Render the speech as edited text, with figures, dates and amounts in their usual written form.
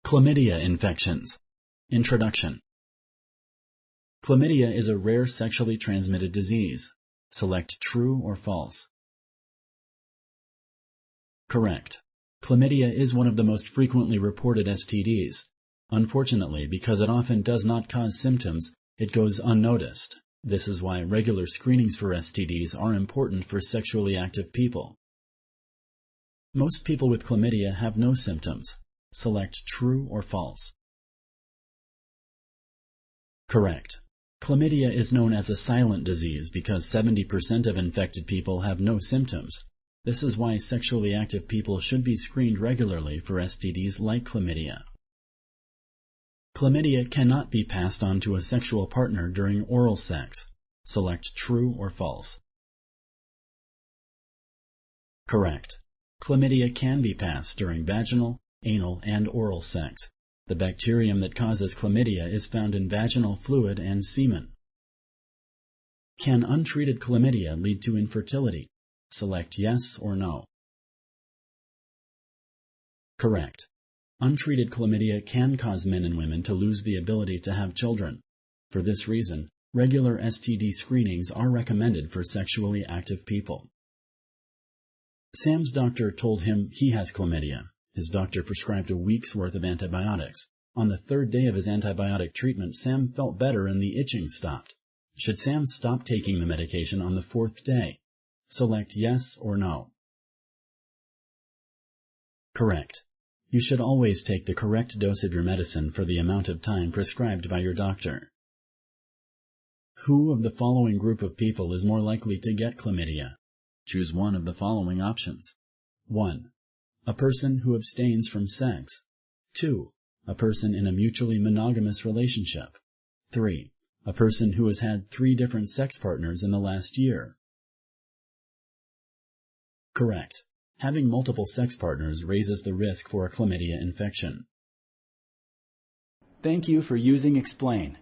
Chlamydia infections. Introduction. Chlamydia is a rare sexually transmitted disease. Select true or false. Correct. Chlamydia is one of the most frequently reported STDs. Unfortunately, because it often does not cause symptoms, it goes unnoticed. This is why regular screenings for STDs are important for sexually active people. Most people with chlamydia have no symptoms. Select true or false. Correct. Chlamydia is known as a silent disease because 70% of infected people have no symptoms. This is why sexually active people should be screened regularly for STDs like chlamydia. Chlamydia cannot be passed on to a sexual partner during oral sex. Select true or false. Correct. Chlamydia can be passed during vaginal, anal, and oral sex. The bacterium that causes chlamydia is found in vaginal fluid and semen. Can untreated chlamydia lead to infertility? Select yes or no. Correct. Untreated chlamydia can cause men and women to lose the ability to have children. For this reason, regular STD screenings are recommended for sexually active people. Sam's doctor told him he has chlamydia. His doctor prescribed a week's worth of antibiotics. On the third day of his antibiotic treatment, Sam felt better and the itching stopped. Should Sam stop taking the medication on the fourth day? Select yes or no. Correct. You should always take the correct dose of your medicine for the amount of time prescribed by your doctor. Who of the following group of people is more likely to get chlamydia? Choose one of the following options. 1. A person who abstains from sex. 2. A person in a mutually monogamous relationship. 3. A person who has had 3 different sex partners in the last year. Correct. Having multiple sex partners raises the risk for a chlamydia infection. Thank you for using Explain.